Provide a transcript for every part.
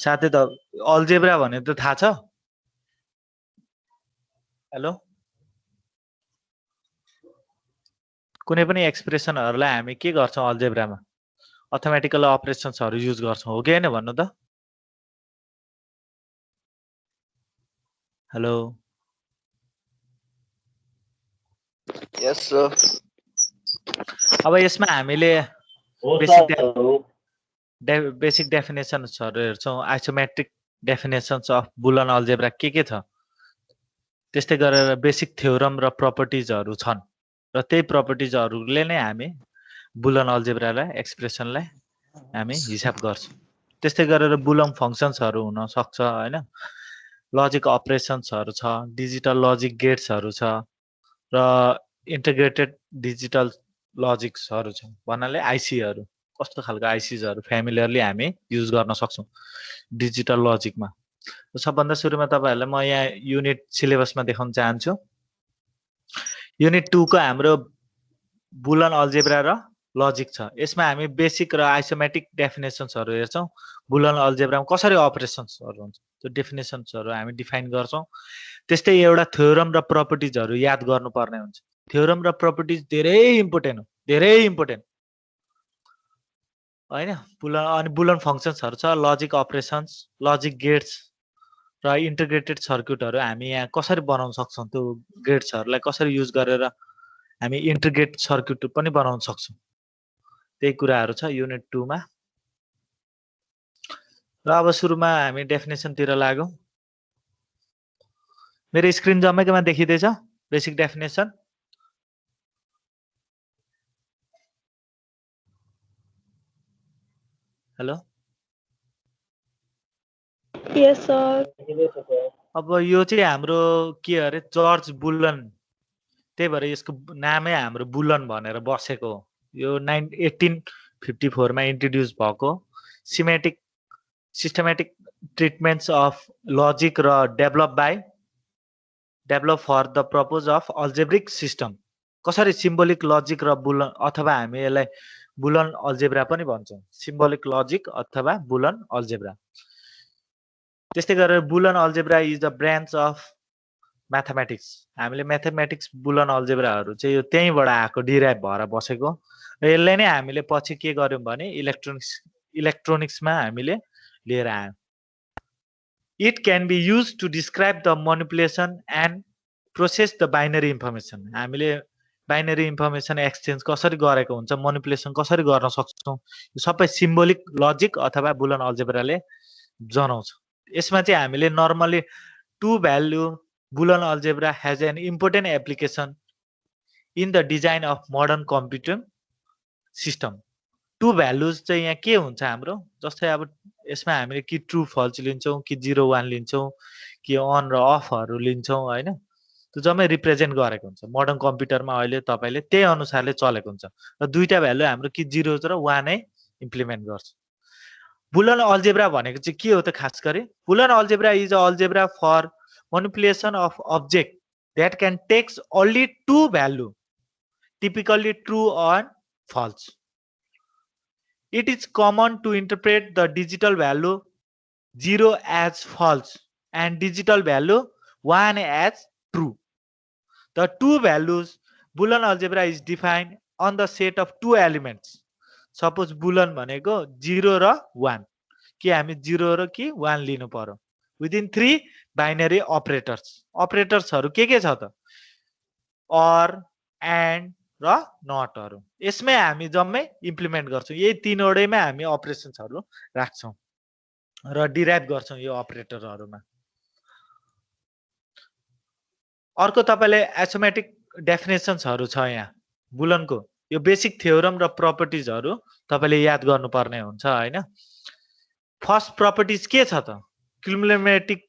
साथै त अल्जेब्रा भने त थाहा छ? हेलो, कुनै पनि एक्सप्रेसनहरूलाई हामी के गर्छौँ अल्जेब्रामा? अथमेटिकल अपरेसन्सहरू युज गर्छौँ, हो कि होइन भन्नु त? हेलो, यस सर। अब यसमा हामीले हो बेसिक सर हो। बेसिक डेफिनेसन्सहरू हेर्छौँ, isometric definitions of Bulan algebra के छ, त्यस्तै गरेर बेसिक थ्योरम र प्रपर्टिजहरू छन् र त्यही प्रपर्टिजहरूले नै हामी बुलन अल्जेब्रालाई एक्सप्रेसनलाई हामी हिसाब गर्छौँ। त्यस्तै गरेर बुलन फङ्सन्सहरू हुन सक्छ हैन, लजिक अपरेसन्सहरू छ, डिजिटल लजिक गेट्सहरू छ र इन्टिग्रेटेड डिजिटल लजिक्सहरू छ भन्नाले आइसीहरू। कस्तो खालको आइसीजहरू फ्यामिलियरली हामी युज गर्न सक्छौँ डिजिटल लजिकमा। सबभन्दा सुरुमा तपाईहरुलाई म यहाँ युनिट सिलेबसमा देखाउन चाहन्छु। युनिट 2 को हाम्रो बुलन अल्जेब्रा र लजिक छ। यसमा हामी बेसिक र आइसोमेटिक डेफिनेसन्सहरू हेर्छौँ। बुलन अल्जेब्रामा कसरी अपरेसन्सहरू हुन्छ त्यो डेफिनेसन्सहरू हामी डिफाइन गर्छौँ। त्यस्तै एउटा थ्योरम र प्रपर्टिजहरू याद गर्नुपर्ने हुन्छ। थ्योरम र प्रपर्टिज धेरै इम्पोर्टेन्ट हो, धेरै इम्पोर्टेन्ट हैन। बुलन फङ्सन्सहरू छ, लजिक अपरेसन्स, लजिक गेट्स र इन्टिग्रेटेड सर्किटहरू हामी यहाँ कसरी बनाउन सक्छौँ, त्यो गेट्सहरूलाई कसरी युज गरेर हामी इन्टिग्रेट सर्किट पनि बनाउन सक्छौँ, त्यही कुराहरू छ युनिट 2 मा। र अब सुरुमा हामी डेफिनेसनतिर लागौँ। मेरो स्क्रिन जम्मैकोमा देखिँदैछ बेसिक डेफिनेसन? हेलो, यस सर। अब यो चाहिँ हाम्रो के अरे जर्ज बुलन, त्यही भएर यसको नामै हाम्रो बुलन भनेर बसेको हो। यो 1854 मा इन्ट्रोड्युस भएको सिस्टमेटिक ट्रिटमेन्ट्स अफ लजिक र develop for the purpose of algebraic system. कसरी सिम्बोलिक लजिक र बुलन अथवा हामी यसलाई बुलन अल्जेब्रा पनि भन्छौँ, सिम्बोलिक लजिक अथवा बुलन अल्जेब्रा। त्यस्तै गरेर Boolean algebra is the branch of mathematics. हामीले म्याथमेटिक्स बुलन अल्जेब्राहरू चाहिँ यो त्यहीँबाट आएको, डिराइभ भएर बसेको। र यसलाई नै हामीले पछि के गर्यौँ भने इलेक्ट्रोनिक्समा हामीले लिएर आयौँ। It can be use to describe the manipulation and process the binary information. हामीले बाइनरी इन्फर्मेसन एक्सचेन्ज कसरी गरेको हुन्छ, मोनिपुलेसन कसरी गर्न सक्छौँ, यो सबै सिम्बोलिक लजिक अथवा बुलन अल्जेब्राले जनाउँछ। यसमा चाहिँ हामीले normally two value Boolean algebra has an important application in the design of modern computer system। Two values चाहिँ यहाँ के हुन्छ हाम्रो, जस्तै अब यसमा हामीले कि ट्रु फल्स लिन्छौँ, कि 0 1 लिन्छौँ, कि अन र अफहरू लिन्छौँ हैन, त्यो जम्मै रिप्रेजेन्ट गरेको हुन्छ। मोडर्न कम्प्युटरमा अहिले तपाईले त्यही अनुसारले चलेको हुन्छ र दुईटा भ्यालु हाम्रो कि 0 र 1 नै इम्प्लिमेन्ट गर्छ। बुलन अल्जेब्रा भनेको चाहिँ के हो त खास गरी? Boolean algebra is a algebra for manipulation of object that can takes only two value, typically true or false. It is common to interpret the digital value 0 as false and digital value 1 as true. The two values Boolean algebra is defined on the set of two elements. Suppose Boolean भनेको 0 र 1 कि हामी 0 र कि 1 लिनु पर्यो। Within three binary operators. Operatorsहरु के छ त? or, and र नटहरु। यसमै हामी जम्मै इम्प्लिमेन्ट गर्छौं। यही तीनवटैमा हामी अपरेसन्सहरु राख्छौं र डिराइभ गर्छौं यो अपरेटरहरुमा। अर्को तपाईले एसोमेटिक डेफिनेसन्सहरु छ यहाँ बुलनको। यो बेसिक थ्योरम र प्रपर्टिजहरु तपाईले याद गर्नुपर्ने हुन्छ हैन। फर्स्ट प्रपर्टिज के छ त? क्युमुलेटिभ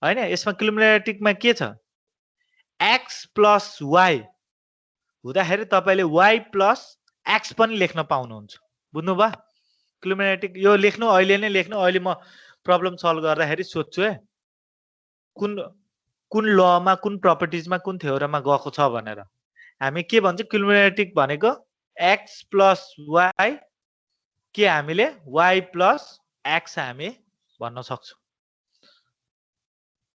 हैन, यसमा क्युमुलेटिभमा के छ? x प्लस y हुँदाखेरि तपाईले y प्लस x पनि लेख्न पाउनुहुन्छ। बुझ्नुभयो? क्युमुलेटिभ यो लेख्नु, अहिले नै लेख्नु। अहिले म प्रब्लम सल्भ गर्दाखेरि सोध्छु है कुन लमा, कुन प्रपर्टिजमा, कुन थ्योरममा गएको छ भनेर। हामी के भन्छ? क्युमुलेटिभ भनेको x प्लस y के हामीले y प्लस x हामी भन्न सक्छौं।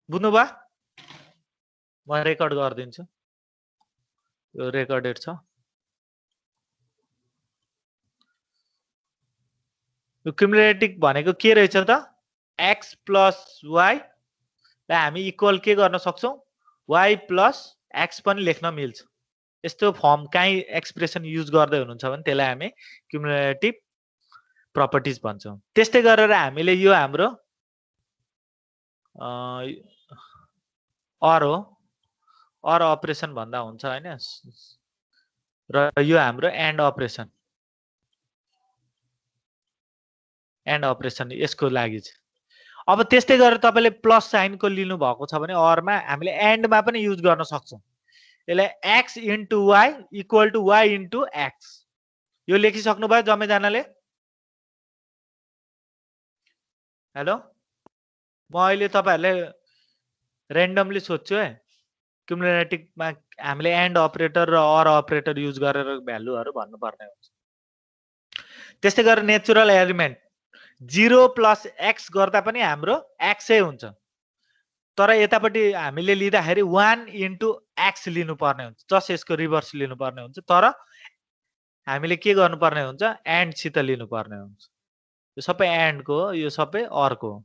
बुझ्नुभयो? म रेकर्ड गरिदिन्छु, यो रेकर्डेड छ। यो क्युमुलेटिभ भनेको के रहेछ त? x प्लस y लाई हामी इक्वल के गर्न सक्छौं? y प्लस x पनि लेख्न मिल्छ। यस्तो फर्म काहीँ एक्सप्रेसन युज गर्दै हुनुहुन्छ भने त्यसलाई हामी क्युमुलेटिभ प्रपर्टिज भन्छौं। त्यस्तै गरेर हामीले यो हाम्रो अर हो, अर अपरेसन भन्दा हुन्छ हैन, र यो हाम्रो एन्ड अपरेसन, एन्ड अपरेसन यसको लागि चाहिँ। अब त्यस्तै गरेर तपाईले प्लस साइनको लिनु भएको छ भने अरमा हामीले एन्डमा पनि युज गर्न सक्छौं। यसलाई x into y equal to y into x, यो लेखिसक्नु भयो जम्मैजनाले? हेलो, म अहिले तपाईहरुले र्यान्डमली सोध्छु है। क्युमुलेटिभमा हामीले एन्ड अपरेटर र अर अपरेटर युज गरेर भ्यालुहरु भन्नु पर्ने हुन्छ। त्यस्तै गरेर नेचुरल एलिमेन्ट 0 प्लस x गर्दा पनि हाम्रो x नै हुन्छ, तर यतापट्टि हामीले लिँदाखेरि 1 इन्टु x लिनु पर्ने हुन्छ, जस यसको रिभर्स लिनु पर्ने हुन्छ। तर हामीले के गर्नु पर्ने हुन्छ? एन्ड सित लिनु पर्ने हुन्छ। यो सबै एन्ड को हो, यो सबै अर को हो।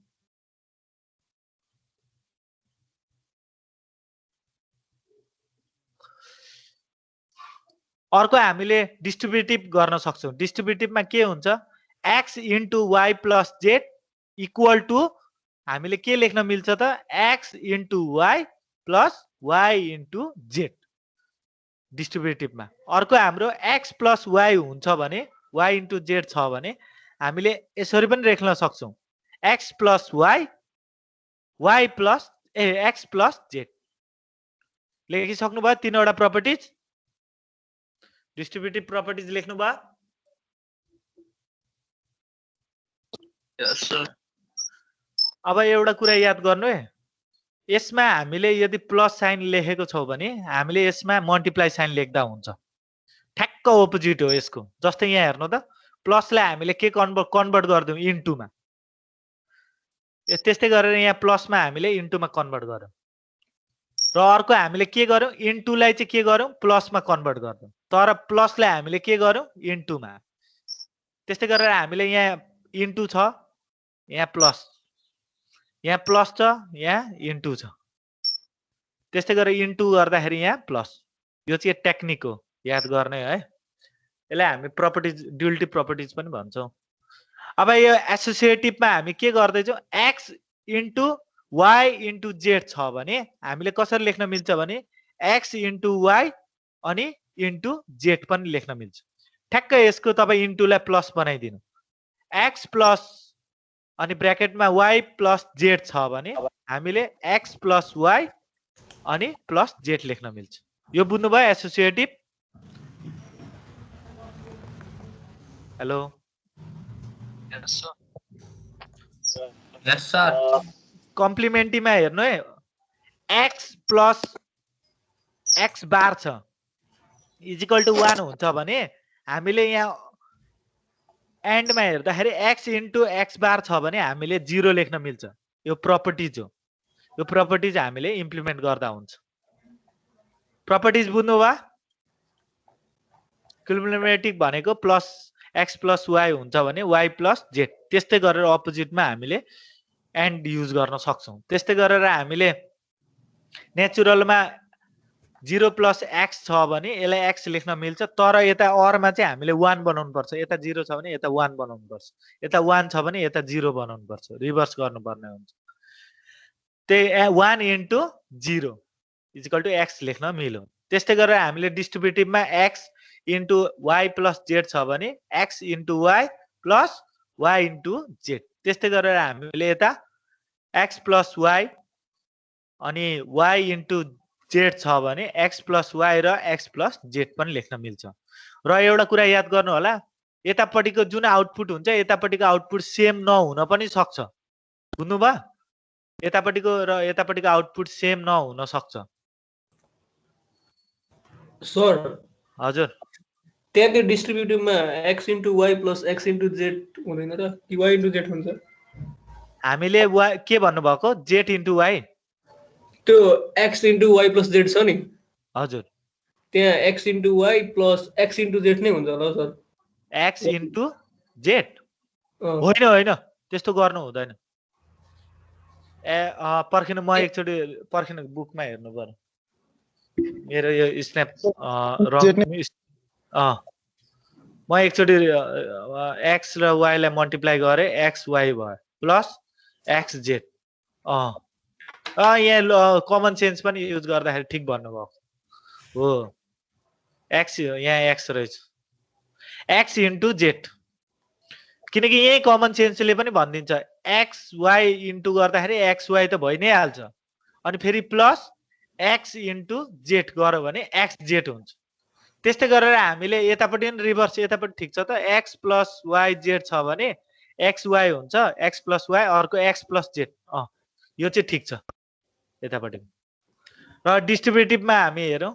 अर्को हामीले डिस्ट्रिब्युटिभ गर्न सक्छौं। डिस्ट्रिब्युटिभमा के हुन्छ? x into y plus z equal to हामीले के लेख्न मिल्छ त? x into y plus y into z डिस्ट्रिब्युटिभमा। अर्को हाम्रो x प्लस y हुन्छ भने, y इन्टु z छ भने हामीले यसरी पनि लेख्न सक्छौं, x plus y, y plus x plus z। लेखिसक्नु भयो तीनवटा प्रपर्टिज? डिस्ट्रिब्युटिभ प्रपर्टिज लेख्नु भयो? Yes, sir. अब एउटा कुरा याद गर्नु है, यसमा हामीले यदि प्लस साइन लेखेको छौं भने हामीले यसमा मल्टिप्लाई साइन लेख्दा हुन्छ। ठ्याक्क अपोजिट हो यसको। जस्तै यहाँ हेर्नु त, प्लसलाई हामीले के कन्भर्ट गर्दियौं? इन्टुमा। त्यस्तै गरेर यहाँ प्लसमा हामीले इन्टुमा कन्भर्ट गर्यौं, र अर्को हामीले के गर्यौं? इन्टुलाई चाहिँ के गर्यौं? प्लसमा कन्भर्ट गर्यौं, तर प्लसलाई हामीले के गर्यौं? इन्टुमा। त्यस्तै गरेर हामीले यहाँ इन्टु छ, यहाँ प्लस, यहाँ प्लस छ, यहाँ इन्टु छ। त्यस्तै गरेर इन्टु गर्दाखेरि यहाँ प्लस। यो चाहिँ टेक्निक हो, याद गर्ने है। यसलाई हामी प्रपर्टिज, ड्युअलिटी प्रपर्टिज पनि भन्छौं। अब यो एसोसिएटिभमा हामी के गर्दै छौं? x into y into z छ भने हामीले कसरी लेख्न मिल्छ भने x इन्टु y अनि इन्टु z पनि लेख्न मिल्छ। ठ्याक्क यसको तपाई इन्टुलाई प्लस बनाइदिनु, x प्लस अनि ब्र्याकेटमा y प्लस z छ भने हामीले x प्लस y अनि प्लस z लेख्न मिल्छ। यो बुझ्नु भयो associative? Hello, Yes, sir. Yes, sir. कम्प्लिमेन्ट्रीमा हेर्नु है, x प्लस x बार छ इजिकल टु 1 हुन्छ भने हामीले यहाँ एन्डमा हेर्दाखेरि x इन्टु x बार छ भने हामीले 0 लेख्न मिल्छ। यो प्रपर्टिज हो, यो प्रपर्टिज हामीले इम्प्लिमेन्ट गर्दा हुन्छ। प्रपर्टिज बुझ्नु भयो? क्युमुलेटिभ भनेको प्लस x प्लस y हुन्छ भने y प्लस z। त्यस्तै गरेर अपोजिटमा हामीले एन्ड युज गर्न सक्छौं। त्यस्तै गरेर हामीले नेचुरलमा 0 प्लस x छ भने यसलाई x लेख्न मिल्छ, तर यता अरमा चाहिँ हामीले 1 बनाउनु पर्छ। यता 0 छ भने यता 1 बनाउनु पर्छ, यता 1 छ भने यता 0 बनाउनु पर्छ, रिभर्स गर्नुपर्ने हुन्छ। त्यही 1 इन्टु 0 इजिकल टु x लेख्न मिल्यो। त्यस्तै गरेर हामीले डिस्ट्रिब्युटिभमा x into y plus z छ भने x into y plus y into z। त्यस्तै गरेर हामीले यता x प्लस y अनि y इन्टु z छ भने x प्लस y र x प्लस z पनि लेख्न मिल्छ। र एउटा कुरा याद गर्नु होला, यतापट्टिको जुन आउटपुट हुन्छ यतापट्टिको आउटपुट सेम नहुन पनि सक्छ। बुझ्नु भयो? यतापट्टिको र यतापट्टिको आउटपुट सेम नहुन सक्छ। सर, हजुर, त्यहाँ त्यो डिस्ट्रिब्युटिभमा x into y plus x into z हुँदैन र? कि y इन्टु z हुन्छ? हामीले के भन्नुभएको जेट इन्टु वाई त्यो x into y plus z छ नि हजुर त्यहाँ x into y plus x into z नै हुन्छ होला सर एक्स इन्टु जेट अँ, होइन होइन त्यस्तो गर्नु हुँदैन पर्खिन म एकचोटि पर्खिन बुकमा हेर्नु पर्यो मेरो यो स्न्याप म एकचोटि एक्स र वाईलाई मल्टिप्लाई गरेँ एक्स वाई भयो प्लस एक्स जेड यहाँ कमन सेन्स पनि युज गर्दाखेरि ठिक भन्नुभयो हो एक्स यहाँ एक्स रहेछ एक्स इन्टु जेड किनकि यही कमन सेन्सले पनि भनिदिन्छ एक्स वाई इन्टु गर्दाखेरि एक्स वाई त भइ नै हाल्छ अनि फेरि प्लस एक्स इन्टु जेड गर्यो भने एक्स जेड हुन्छ त्यस्तै गरेर हामीले यतापट्टि पनि रिभर्स यतापट्टि ठिक छ त एक्स प्लस वाई जेड छ भने एक्स वाई हुन्छ एक्स प्लस वाई अर्को एक्स प्लस जेड यो चाहिँ ठिक छ यतापट्टि र डिस्ट्रिब्युटिभमा हामी हेरौँ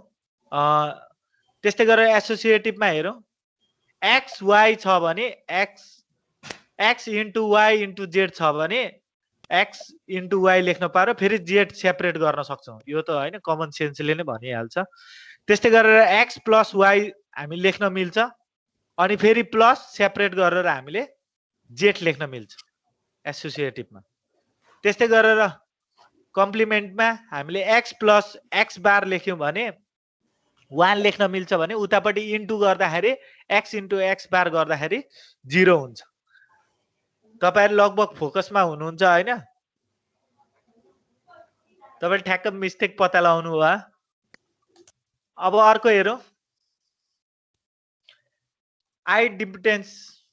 त्यस्तै गरेर एसोसिएटिभमा हेरौँ एक्स वाई छ भने x into y into z छ भने एक्स इन्टु वाई लेख्न पारो फेरि जेड सेपरेट गर्न सक्छौँ यो त होइन कमन सेन्सले नै भनिहाल्छ त्यस्तै गरेर एक्स प्लस वाई हामी लेख्न मिल्छ अनि फेरि प्लस सेपरेट गरेर हामीले जेड लेख्न मिल्छ एसोसिएटिभमा त्यस्तै गरेर कम्प्लिमेन्टमा हामीले एक्स प्लस एक्स बार लेख्यौँ भने 1 लेख्न मिल्छ भने उतापट्टि इन्टु गर्दाखेरि एक्स इन्टु एक्स बार गर्दाखेरि 0 हुन्छ तपाईहरु लगभग फोकसमा हुनुहुन्छ हैन तपाईले ठ्याक्क मिस्टेक पत्ता लगाउनु भयो अब अर्को हेरौं आई इम्पिडेन्स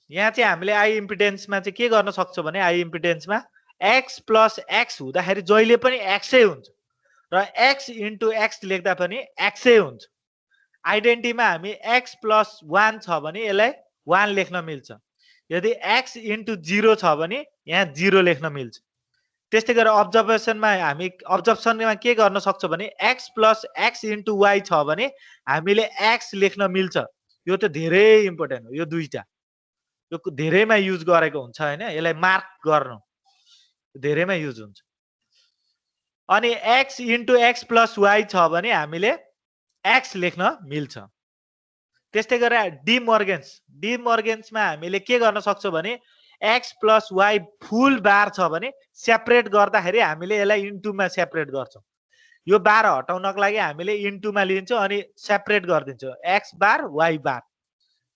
यहाँ चाहिँ हामीले आई इम्पिडेन्समा चाहिँ के गर्न सक्छौं भने आई इम्पिडेन्समा x प्लस x हुँदाखेरि जहिले पनि x नै हुन्छ र x इन्टु x लेख्दा पनि x नै हुन्छ आइडेन्टिटीमा हामी x प्लस 1 छ भने यसलाई 1 लेख्न मिल्छ यदि x इन्टु 0 छ भने यहाँ 0 लेख्न मिल्छ त्यस्तै गरेर अब्जर्भेसनमा हामी अब्जर्भेसनमा के गर्न सक्छौं भने x plus x into y छ भने हामीले x लेख्न मिल्छ यो त धेरै इम्पोर्टेन्ट हो यो दुईटा यो धेरैमा युज गरेको हुन्छ हैन यसलाई मार्क गर्नु धेरैमा युज हुन्छ अनि x into x plus y छ भने हामीले x लेख्न मिल्छ त्यस्तै गरेर डी मोर्गन्समा हामीले के गर्न सक्छौं भने x प्लस y फुल बार छ भने सेपरेट गर्दाखेरि हामीले यसलाई इन्टुमा सेपरेट गर्छौं यो बार हटाउनको लागि हामीले इन्टुमा लिन्छौं अनि सेपरेट गर्दिन्छौं x बार y बार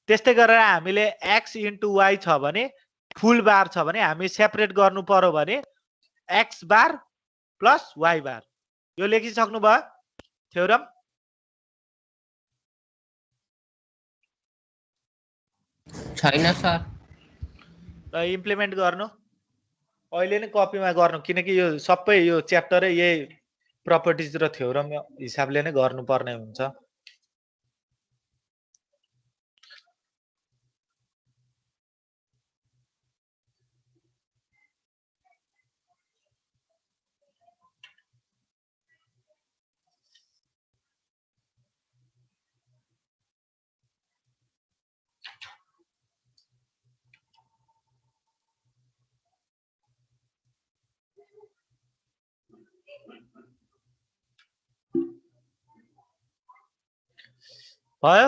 त्यस्तै गरेर हामीले x इन्टु y छ भने फुल बार छ भने हामी सेपरेट गर्नु पर्यो भने x बार प्लस y बार यो लेखिसक्नु भयो थ्योरम छैन सर र इम्प्लिमेन्ट गर्नु अहिले नै कपीमा गर्नु किनकि यो सबै यो च्याप्टरै यही प्रपर्टिज र थ्योरम हिसाबले नै गर्नुपर्ने हुन्छ भयो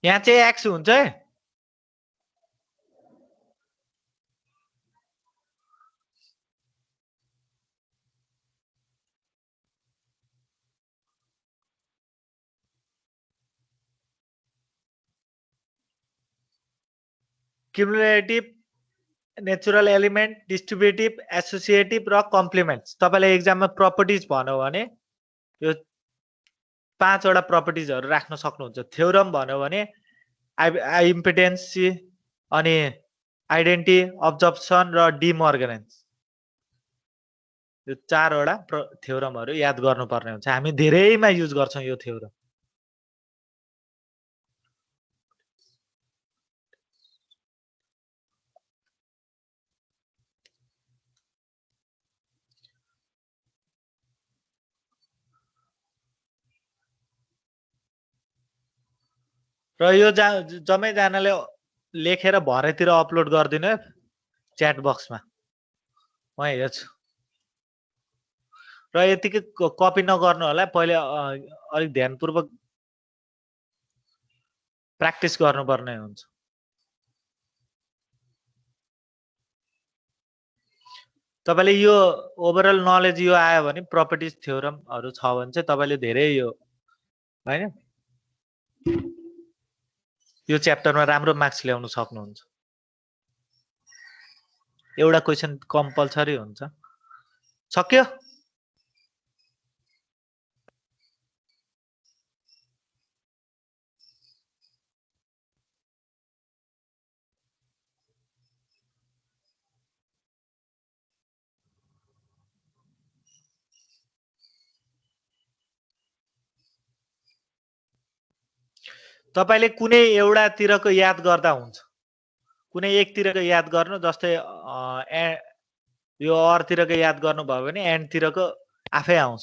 यहाँ चाहिँ x हुन्छ है cumulative natural element distributive associative र कम्प्लिमेन्ट्स तपाईलाई एक्जाममा प्रपर्टिज भन्यो भने यो 5 वटा प्रपर्टिजहरु राख्न सक्नुहुन्छ थ्योरम भन्यो भने आई इम्पिडेन्स अनि आइडेन्टिटी अब्जर्प्सन र डी मोर्गन्स यो 4 वटा थ्योरमहरु याद गर्नुपर्ने हुन्छ हामी धेरैमा युज गर्छौं यो थ्योरम र यो जम्मै जनाले लेखेर भरेतिर अपलोड गर्दिनु च्याट बक्समा म हेर्छु र यतिकै कपी नगर्नु होला पहिले अलिक ध्यानपूर्वक प्र्याक्टिस गर्नुपर्ने हुन्छ तपाईले यो ओभरअल नलेज यो आयो भने प्रपर्टिज थ्योरमहरु छ भने चाहिँ तपाईले धेरै यो हैन यो च्याप्टरमा राम्रो मार्क्स ल्याउन सक्नुहुन्छ एउटा क्वेशन कम्पल्सरी हुन्छ सक्यो तपाईले कुनै एउटातिरको याद गर्दा हुन्छ कुनै एकतिरको याद गर्नु जस्तै यो अरतिरको याद गर्नु भयो भने एन्डतिरको आफै आउँछ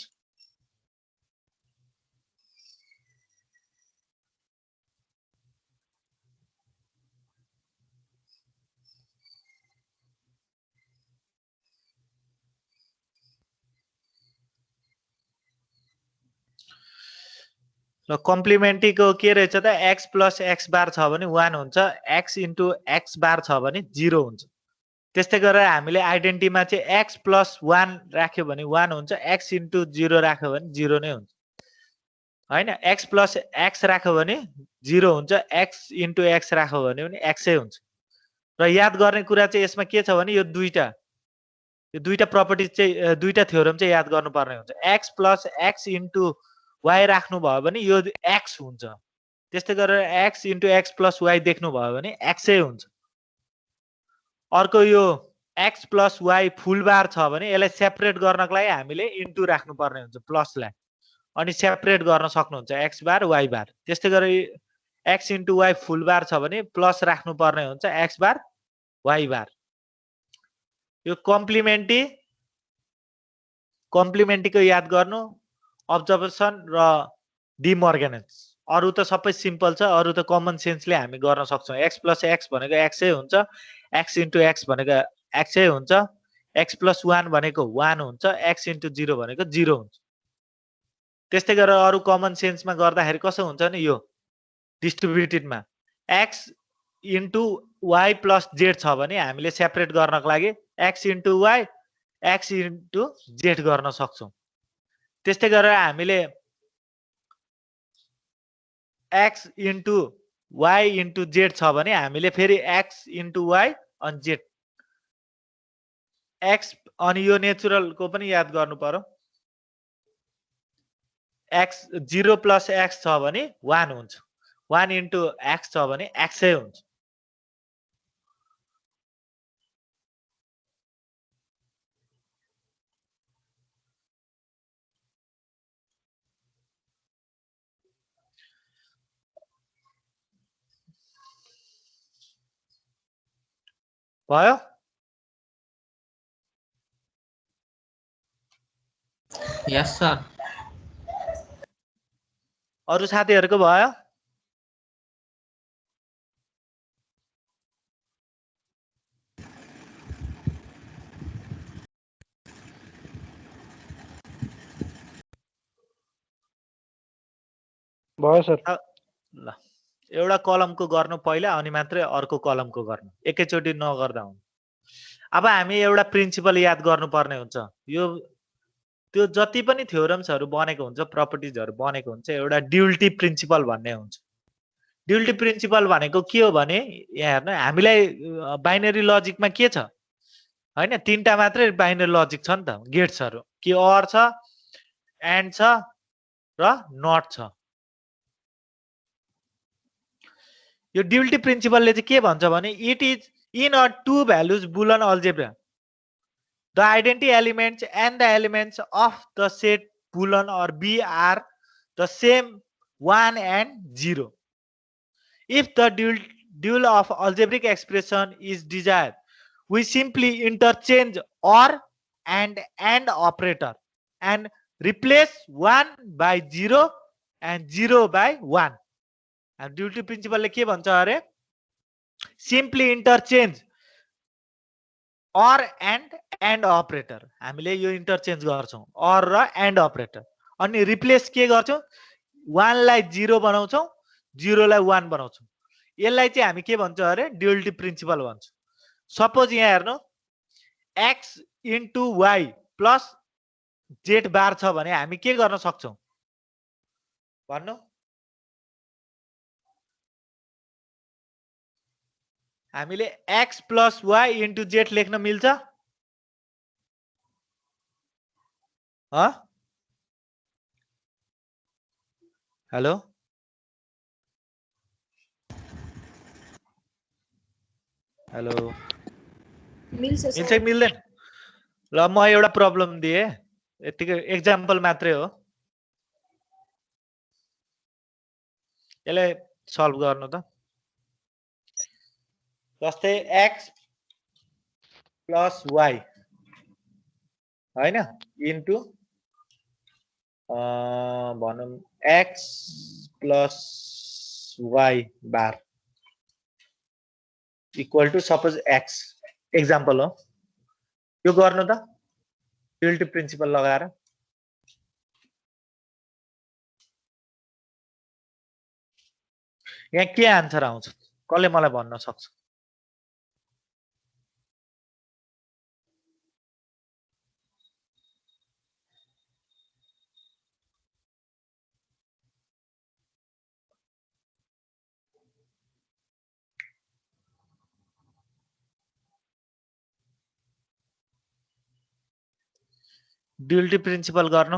र कम्प्लिमेन्ट्रीको के रहेछ त x प्लस x बार छ भने 1 हुन्छ x इन्टु x बार छ भने 0 हुन्छ त्यस्तै गरेर हामीले आइडेन्टिटीमा चाहिँ x प्लस 1 राख्यो भने 1 हुन्छ x इन्टु 0 राख्यो भने 0 नै हुन्छ हैन x प्लस x राख्यो भने 0 हुन्छ x इन्टु x राख्यो भने पनि x नै हुन्छ र याद गर्ने कुरा चाहिँ यसमा के छ भने यो दुईटा प्रपर्टिज चाहिँ दुईटा थ्योरम चाहिँ याद गर्नुपर्ने हुन्छ x plus x into y राख्नु भयो भने यो x हुन्छ त्यस्तै गरेर x into x plus y देख्नु भयो भने x नै हुन्छ अर्को यो x प्लस y फुल बार छ भने यसलाई सेपरेट गर्नको लागि हामीले इन्टु राख्नु पर्ने हुन्छ प्लसलाई अनि सेपरेट गर्न सक्नुहुन्छ x बार y बार त्यस्तै गरेर x इन्टु y फुल बार छ भने प्लस राख्नु पर्ने हुन्छ x बार y बार यो कम्प्लिमेन्ट्रीको याद गर्नु अब्जर्भेसन र डिमर्गेनेन्स अरु त सबै सिम्पल छ अरु त कमन सेन्सले हामी गर्न सक्छौं x प्लस x भनेको x हुन्छ x इन्टु x भनेको x हुन्छ x प्लस 1 भनेको 1 हुन्छ x इन्टु 0 भनेको 0 हुन्छ त्यस्तै गरेर अरु कमन सेन्समा गर्दाखेरि कसो हुन्छ भने यो डिस्ट्रिब्युटेडमा x into y plus z छ भने हामीले सेपरेट गर्नको लागि x into y x into z गर्न सक्छौं त्यस्तै गरेर हामीले x into y into z छ भने हामीले फेरि x इन्टु y अनि z x अनि यो नेचुरलको पनि याद गर्नु पर्यो x 0 प्लस x छ भने 1 हुन्छ 1 इन्टु x छ भने x नै हुन्छ भयो यस सर अरु साथीहरुको भयो भयो सर ल एउटा कलमको गर्नु पहिला अनि मात्रै अर्को कलमको गर्नु एकैचोटी नगर्दा हुन्छ अब हामी एउटा प्रिन्सिपल याद गर्नुपर्ने हुन्छ यो त्यो जति पनि थ्योरम्सहरु बनेको हुन्छ प्रपर्टिजहरु बनेको हुन्छ एउटा ड्युअलिटी प्रिन्सिपल भन्ने हुन्छ ड्युअलिटी प्रिन्सिपल भनेको के हो भने यहाँ हेर्नु हामीलाई बाइनरी लजिकमा के छ हैन तीनटा मात्रै बाइनरी लजिक छ नि त गेट्सहरु के अर छ एन्ड छ र नट छ यो ड्युअलिटी प्रिन्सिपलले चाहिँ के भन्छ भने it is in a two values Boolean algebra the identity elements and the elements of the set Boolean or B are the same 1 and 0 if the dual of algebraic expression is desired we simply interchange or and operator and replace 1 by 0 and 0 by 1 and duality principle ले के भन्छ अरे simply interchange or and operator हामीले यो interchange गर्छौं or र and operator अनि replace के गर्छौं 1 लाई 0 बनाउँछौं 0 लाई 1 बनाउँछौं यसलाई चाहिँ हामी के भन्छौं अरे ड्युअलिटी प्रिन्सिपल भन्छौं सपोज यहाँ हेर्नु x into y plus z बार छ भने हामी के गर्न सक्छौं भन्नु हामीले x plus y into z लेख्न मिल्छ ह हेलो हेलो मिल्छ मिल्छ कि सर मिल्दैन ल म एउटा प्रब्लम दिए यतिकै एक्जाम्पल मात्रै हो यसलाई सल्भ गर्नु त जस्तै x प्लस y हैन इन्टु भनौं x plus y bar equal to suppose x example हो यो गर्नु त ड्युअलिटी प्रिन्सिपल लगाएर यहाँ के आन्सर आउँछ कसले मलाई भन्न सक्छ ड्युअलिटी प्रिन्सिपल गर्नु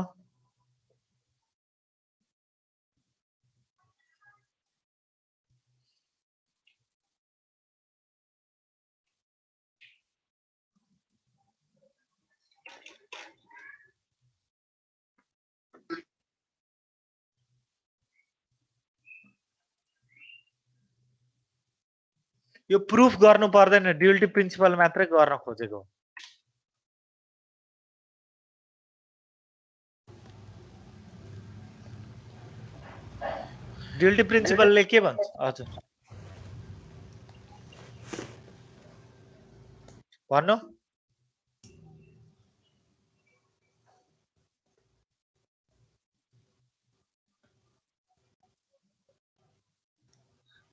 यो प्रुफ गर्नु पर्दैन ड्युअलिटी प्रिन्सिपल मात्रै गर्न खोजेको ड्युअलिटी प्रिन्सिपलले के भन्छ हजुर भन्नु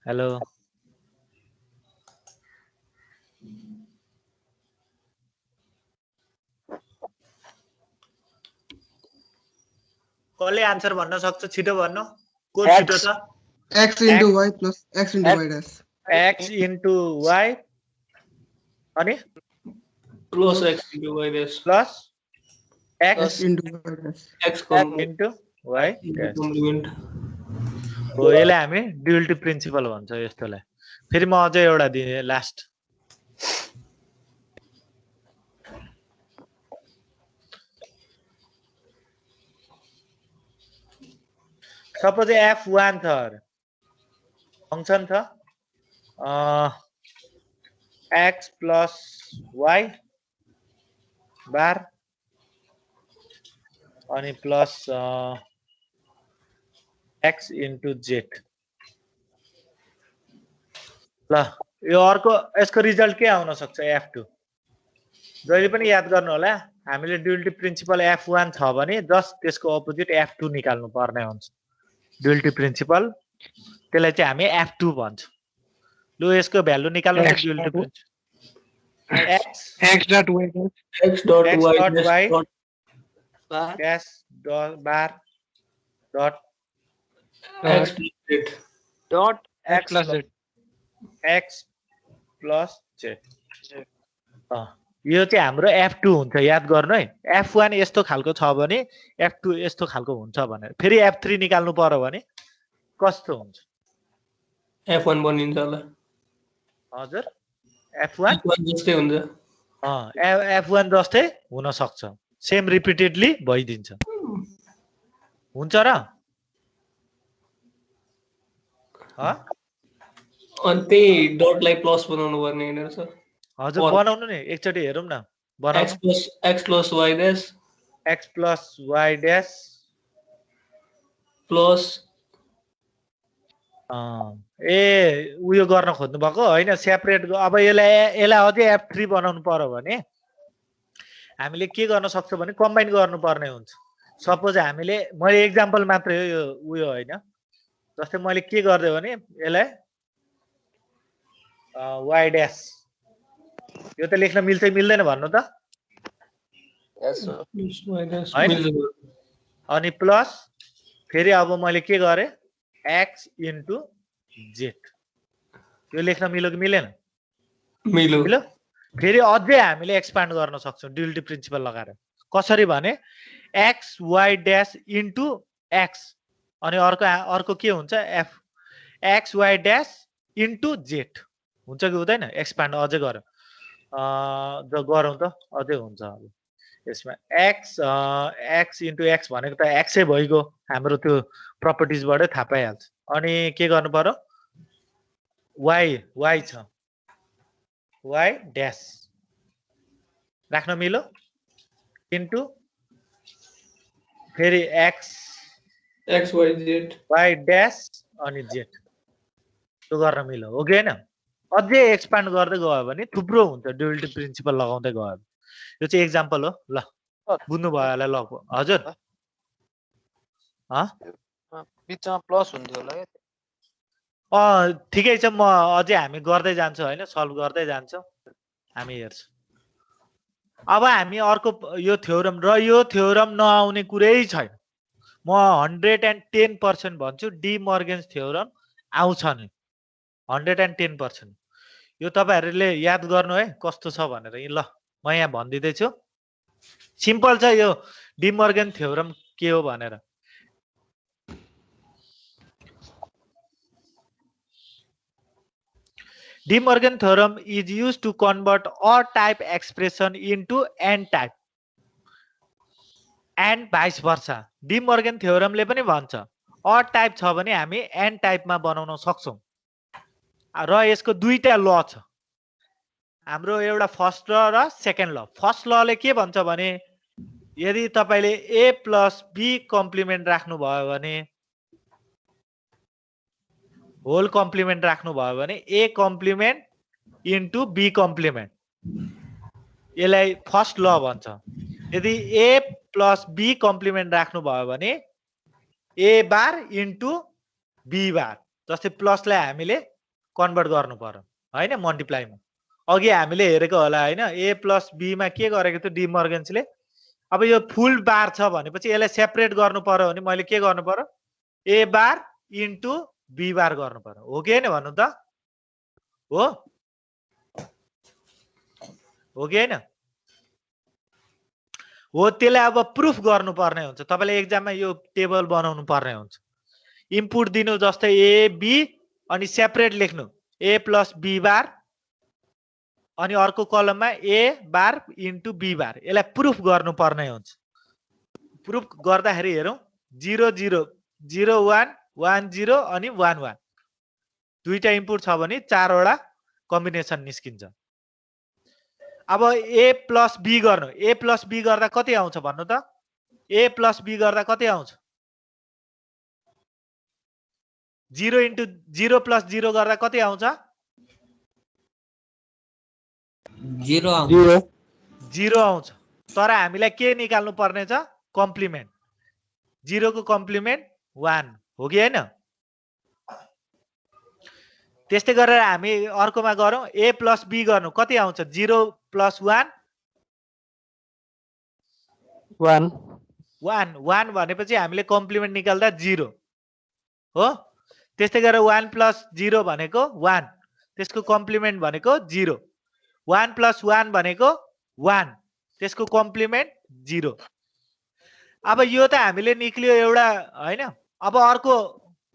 हेलो कसले आन्सर भन्न सक्छ छिटो भन्नु को छिटो छ x into y plus x into y dash. x into y अनि plus x into y dash plus x x into y dash. x complement into y complement हो यसलाई हामी ड्युअलिटी प्रिन्सिपल भन्छ यस्तोलाई फेरि म अझै एउटा दिए लास्ट सपोज f1 छ अरे फंक्सन छ x प्लस y बार अनि प्लस x इन्टु z ल यो अर्को यसको रिजल्ट के आउन सक्छ f2 जहिले पनि याद गर्नु होला हामीले ड्युअलिटी प्रिन्सिपल f1 छ भने जस्ट त्यसको अपोजिट f2 निकाल्नु पर्ने हुन्छ ड्युअलिटी प्रिन्सिपल त्यसलाई चाहिँ हामी f2 भन्छौं लु यसको भ्यालु निकाल्नु त duality principle x dot y dash. x dot X y dot dash y dot dash dot bar dot x dot Dot x plus z x plus z यो चाहिँ हाम्रो f2 हुन्छ याद गर्नु है f1 यस्तो खालको छ भने f2 यस्तो खालको हुन्छ भनेर फेरि f3 निकाल्नु पर्यो भने कस्तो हुन्छ f1 बनिन्छ होला हजुर f1 f1 जस्तै हुन्छ f1 जस्तै हुन सक्छ सेम रिपिटेडली भइदिन्छ हुन्छ र अनि त्यही डटलाई प्लस बनाउनु पर्ने हैन सर हजुर बनाउनु नि एकचोटी हेरौँ न बनाउनु x plus y dash x plus y dash plus ए उयो गर्न खोज्नु भएको होइन सेपरेट अब यसलाई अझै F3 बनाउनु पर्यो भने हामीले के गर्न सक्छौँ भने कम्बाइन गर्नुपर्ने हुन्छ सपोज हामीले मैले एक्जाम्पल मात्रै हो यो उयो होइन जस्तै मैले के गर्दै भने यसलाई y ड्यास यो त लेख्न मिल्छ मिल्दैन भन्नु त Yes, sir. होइन अनि प्लस फेरि अब मैले के गरेँ x इन्टु z यो लेख्न मिल्यो कि मिलेन मिल्यो फेरि अझै हामीले एक्सपान्ड गर्न सक्छौँ ड्युअलिटी प्रिन्सिपल लगाएर कसरी भने x y dash into x अनि अर्को के हुन्छ f x y dash into z हुन्छ कि हुँदैन एक्सपान्ड अझै गरौँ गरौँ त अझै हुन्छ अब यसमा x इन्टु x भनेको त x ऐ भइगयो हाम्रो त्यो प्रपर्टिजबाटै थाहा पाइहाल्छ अनि के गर्नु पर्यो y छ y ड्यास राख्न मिल्यो इन्टु फेरि x y z y dash अनि z त्यो गर्न मिल्यो हो कि होइन अझै एक्सपान्ड गर्दै गयो भने थुप्रो हुन्छ ड्युअलिटी प्रिन्सिपल लगाउँदै गयो भने यो चाहिँ एक्जाम्पल हो ल बुझ्नु भयो होला ल हजुर बिचमा प्लस हुन्थ्यो होला क्या ठिकै छ म अझै हामी गर्दै जान्छौँ होइन सल्भ गर्दै जान्छौँ हामी हेर्छौँ अब हामी अर्को यो थ्योरम र यो थ्योरम नआउने कुरै छैन म 110% भन्छु डी मर्गन्स थ्योरम आउँछ नि 110% यो तपाईहरुले याद गर्नु है कस्तो छ भनेर ल म यहाँ भन्दिदैछु सिम्पल छ यो डी मर्गन थ्योरम के हो भनेर De Morgan theorem is used to convert odd type expression into n type and vice versa. De Morgan theorem ले पनि भन्छ odd type छ भने हामी n type मा बनाउन सक्छौं र यसको दुईटा ल छ हाम्रो एउटा फर्स्ट ल र सेकेन्ड ल फर्स्ट ल ले के भन्छ भने यदि तपाईले a plus b कम्प्लिमेन्ट राख्नु भयो भने होल कम्प्लिमेन्ट राख्नु भयो भने a complement into b complement यसलाई फर्स्ट ल भन्छ यदि a plus b कम्प्लिमेन्ट राख्नु भयो भने a बार इन्टु b बार जस्तै प्लस लाई हामीले कन्भर्ट गर्नु पर्यो हैन मल्टिप्लाई मा अघि हामीले हेरेको होला हैन a plus b मा के गरेको थियो डी मर्गन्सले अब यो फुल बार छ भनेपछि यसलाई सेपरेट गर्नु पर्यो भने मैले के गर्नु पर्यो a बार इन्टु b बार गर्नु पर्यो हो कि हैन भन्नु त हो कि हैन हो त्यसलाई अब प्रुफ गर्नु पर्ने हुन्छ तपाईले एक्जाममा यो टेबल बनाउनु पर्ने हुन्छ इनपुट दिनु जस्तै a b अनि सेपरेट लेख्नु a plus b बार अनि अर्को कलममा a बार इन्टु b बार यसलाई प्रुफ गर्नु पर्ने हुन्छ प्रुफ गर्दाखेरि हेरौं 0 0 0 1 1 0 अनि 1 1 दुईटा इनपुट छ भने चारवटा कम्बिनेसन निस्किन्छ अब a plus b गर्नु a plus b गर्दा कति आउँछ भन्नु त a plus b गर्दा कति आउँछ 0 इन्टु 0 plus 0 गर्दा कति आउँछ 0 आउँछ तर हामीलाई के निकाल्नु पर्ने छ कम्प्लिमेन्ट 0 को कम्प्लिमेन्ट 1 हो कि हैन त्यस्तै गरेर हामी अर्कोमा गरौँ a plus b गर्नु कति आउँछ 0 plus 1 1 भनेपछि हामीले कम्प्लिमेन्ट निकाल्दा 0 हो त्यस्तै गरेर 1 plus 0 भनेको 1 त्यसको कम्प्लिमेन्ट भनेको 0 1 plus 1 भनेको 1 त्यसको कम्प्लिमेन्ट 0 अब यो त हामीले निक्लियो एउटा हैन अब अर्को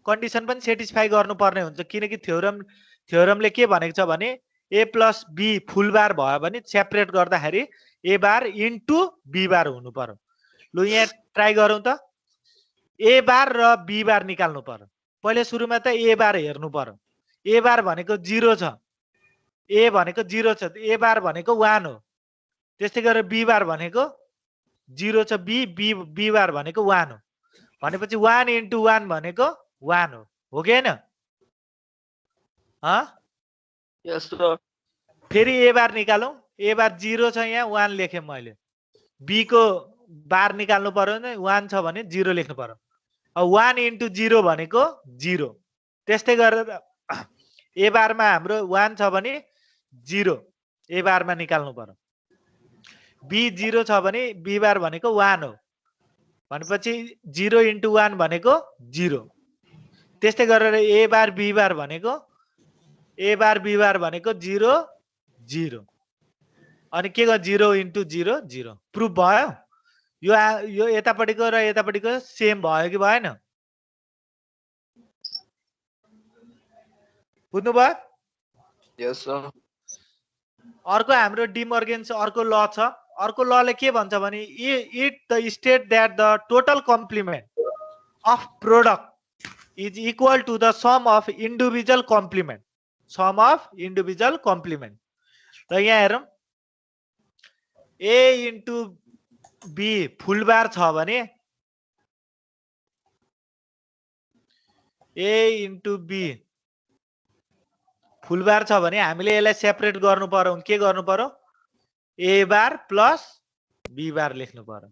कन्डिसन पनि सेटिस्फाई गर्नुपर्ने हुन्छ किनकि थ्योरमले के भनेको छ भने a plus b फुल बार भयो भने सेपरेट गर्दाखेरि a बार इन्टु b बार हुनु पर्यो लु यहाँ ट्राई गरौँ त a बार र b बार निकाल्नु पर्यो पहिले सुरुमा त a बार हेर्नु पर्यो a बार भनेको 0 छ a भनेको 0 छ a बार भनेको 1 हो त्यस्तै गरेर b बार भनेको 0 छ b बार भनेको 1 हो भनेपछि 1 इन्टु 1 भनेको 1 हो कि हैन Yes, sir. फेरि ए बार निकालौँ ए बार 0 छ यहाँ 1 लेखेँ मैले बी को बार निकाल्नु पर्यो भने 1 छ भने 0 लेख्नु पर्यो अब 1 इन्टु 0 भनेको 0 त्यस्तै गरेर ए बारमा हाम्रो 1 छ भने 0 ए बारमा निकाल्नु पर्यो बी 0 छ भने बी बार भनेको 1 हो भनेपछि 0 इन्टु 1 भनेको 0 त्यस्तै गरेर ए बार बी बार भनेको 0 0 अनि के गर्छ 0 इन्टु 0 0 प्रुफ भयो यो यतापट्टिको र यतापट्टिको सेम भयो कि भएन बुझ्नुभयो Yes, sir. अर्को हाम्रो डिमर्गेन्स अर्को ल छ अर्को लले के भन्छ भने it the state that the total complement of product is equal to the sum of individual complement र यहाँ हेरौँ ए इन्टु बी फुल बार छ भने ए इन्टु बी फुल बार छ भने हामीले यसलाई सेपरेट गर्नु पर्यो के गर्नु पर्यो ए बार प्लस बी बार लेख्नु पर्यो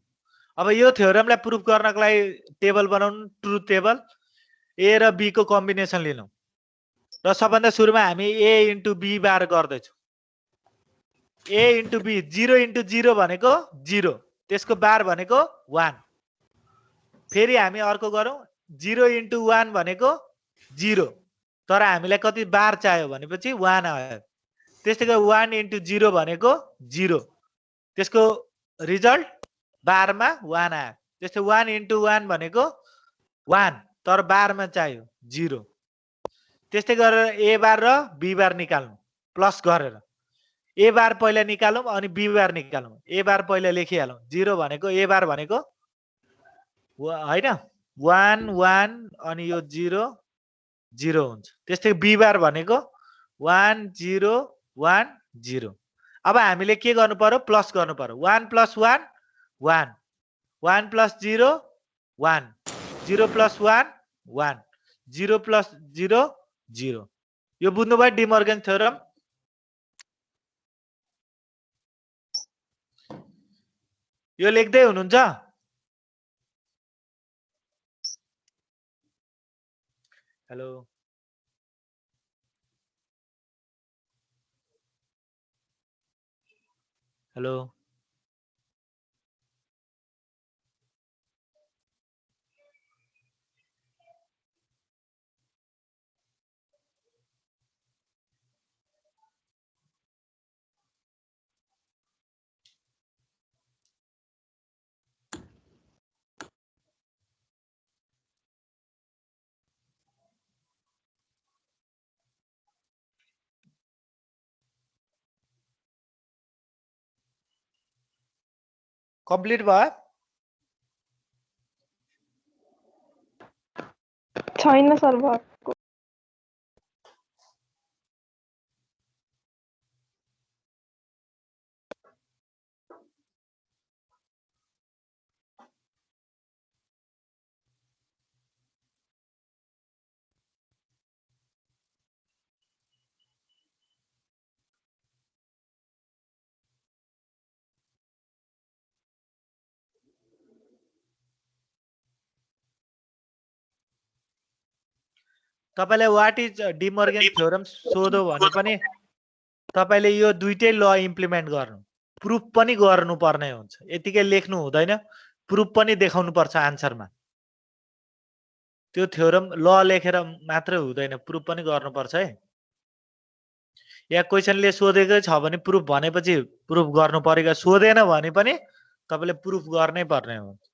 अब यो थ्योरमलाई प्रुफ गर्नको लागि टेबल बनाउनु ट्रुथ टेबल ए र बी को कम्बिनेसन लिनु र सबभन्दा सुरुमा हामी ए इन्टु बी बार गर्दैछौँ ए इन्टु बी 0 इन्टु 0 भनेको 0 त्यसको बार भनेको 1 फेरि हामी अर्को गरौँ 0 इन्टु 1 भनेको 0 तर हामीलाई कति बार चाहियो भनेपछि 1 आयो त्यस्तै गरी 1 इन्टु 0 भनेको 0 त्यसको रिजल्ट बारमा 1 आयो त्यस्तै 1 इन्टु 1 भनेको 1 तर बारमा चाहियो 0 त्यस्तै गरेर ए बार र बी बार निकाल्नु प्लस गरेर ए बार पहिला निकालौँ अनि बी बार निकालौँ ए बार पहिला लेखिहालौँ 0 भनेको ए बार भनेको हैन 1 1 अनि यो 0 0 हुन्छ त्यस्तै बी बार भनेको 1 0 1 0 अब हामीले के गर्नु पर्यो प्लस गर्नु पर्यो 1 प्लस 1 1 1 प्लस 0 1 0 प्लस 1 1 0 प्लस 0 0 यो बुझ्नुभयो डिमर्गन थ्योरम यो लेख्दै हुनुहुन्छ हेलो हेलो कम्प्लिट भयो छैन सर भएको तपाईलाई व्हाट इज डिमर्गन थ्योरम सोधो भने पनि तपाईले यो दुईटै ल इम्प्लिमेन्ट गर्नु प्रुफ पनि गर्नुपर्ने हुन्छ यतिकै लेख्नु हुँदैन प्रुफ पनि देखाउनु पर्छ आन्सरमा त्यो थ्योरम ल लेखेर मात्र हुँदैन प्रुफ पनि गर्नुपर्छ है या क्वेशनले सोधेकै छ भने प्रुफ भनेपछि प्रुफ गर्नु परेको सोधेन भने पनि तपाईले प्रुफ गर्नै पर्ने हुन्छ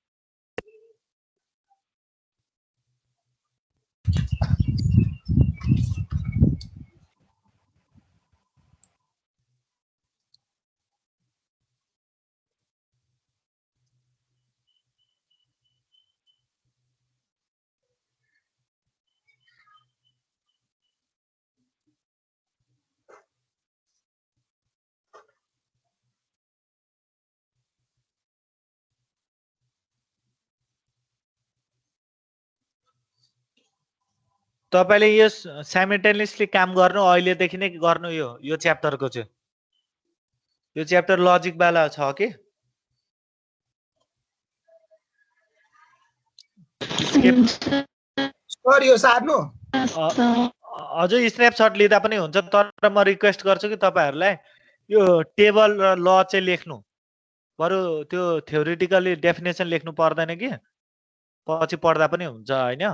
तपाईले यो साइमल्टेनियसली काम गर्नु अहिलेदेखि नै गर्नु यो च्याप्टरको चाहिँ यो च्याप्टर लजिक वाला छ कि सर यो सार्नु हजुर स्न्यापसट लिँदा पनि हुन्छ तर म रिक्वेस्ट गर्छु कि तपाईहरुलाई यो टेबल र ल चाहिँ लेख्नु बरु त्यो थ्योरिटिकली डेफिनेसन लेख्नु पर्दैन कि पछि पढ्दा पनि हुन्छ हैन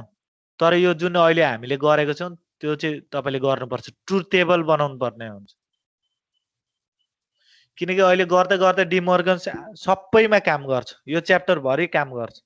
तर यो जुन अहिले हामीले गरेको छौं त्यो चाहिँ तपाईले गर्नुपर्छ ट्रुथ टेबल बनाउनु पर्ने हुन्छ किनकि अहिले गर्दै गर्दै डिमोर्गन सबैमा काम गर्छ यो च्याप्टर भरि काम गर्छ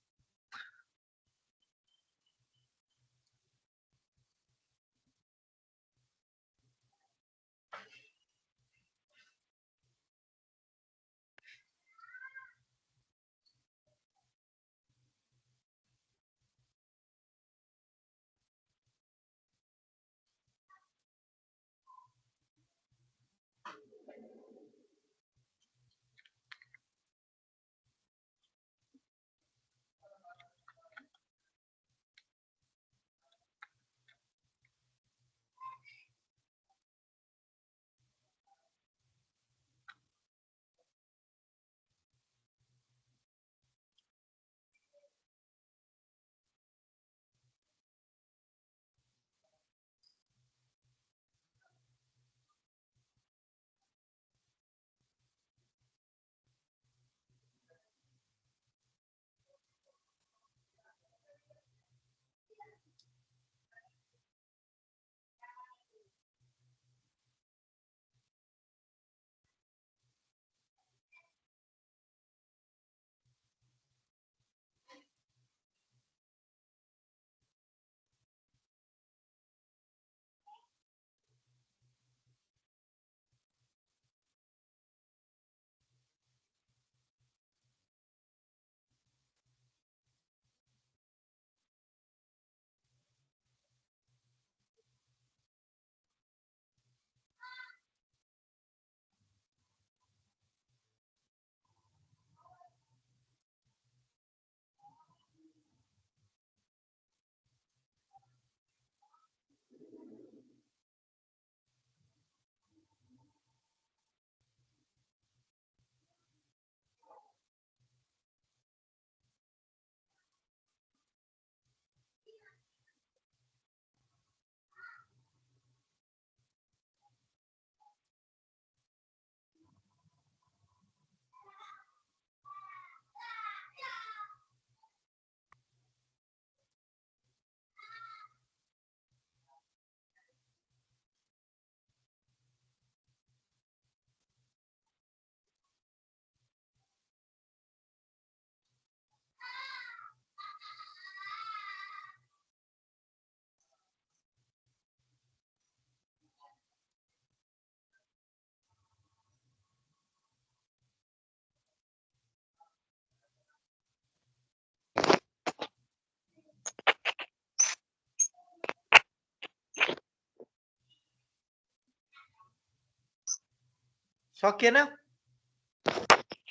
सकिएन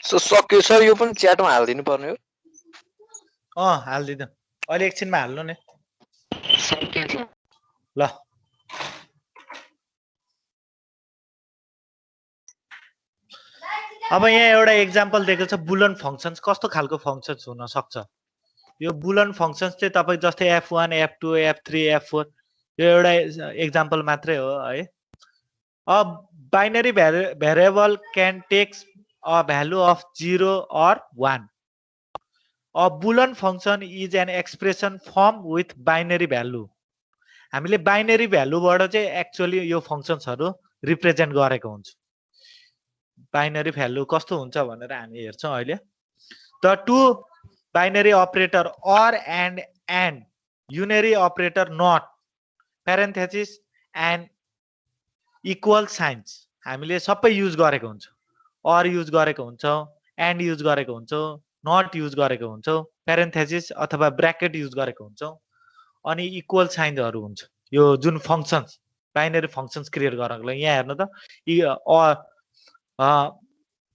सक्यो सर यो पनि च्याटमा हाल्दिनु पर्ने हो हाल्दिनु अहिले एकछिनमा हाल्नु नि ल अब यहाँ एउटा एक्जाम्पल दिएको छ बुलन फंक्शन्स कस्तो खालको फंक्शन्स हुन सक्छ यो बुलन फंक्शन्स चाहिँ तपाई जस्तै f1 f2 f3 f4 यो एउटा एक्जाम्पल मात्रै हो है A binary variable can take a value of 0 or 1. A Boolean function is an expression formed with binary value. हामीले बाइनरी भ्यालुबाट चाहिँ एक्चुअली यो फंक्शन्सहरु रिप्रेजेन्ट गरेको हुन्छ बाइनरी भ्यालु कस्तो हुन्छ भनेर हामी हेर्छौं अहिले the two binary operator or and unary operator not parenthesis and equal signs हामीले सबै युज गरेको हुन्छ or युज गरेको हुन्छ and युज गरेको हुन्छ not युज गरेको हुन्छ parenthesis अथवा ब्र्याकेट युज गरेको हुन्छ अनि इक्वल साइनहरु हुन्छ यो जुन फंक्शन्स बाइनरी फंक्शन्स क्रिएट गर्नको लागि यहाँ हेर्नु त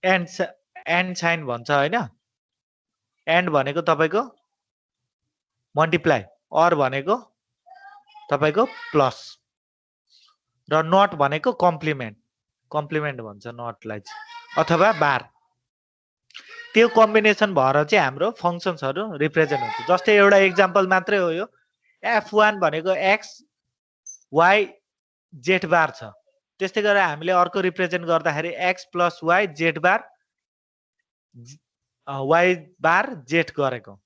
एन्ड साइन भन्छ हैन एन्ड भनेको तपाईको मल्टिप्लाई or भनेको तपाईको प्लस र नट भनेको कम्प्लिमेन्ट भन्छ नटलाई अथवा बार त्यो कम्बिनेसन भएर चाहिँ हाम्रो फंक्शन्सहरु रिप्रेजेन्ट हुन्छ जस्तै एउटा एक्जाम्पल मात्रै हो यो f1 भनेको x y z बार छ त्यस्तै गरेर हामीले अर्को रिप्रेजेन्ट गर्दाखेरि x + y z बार y बार z गरेको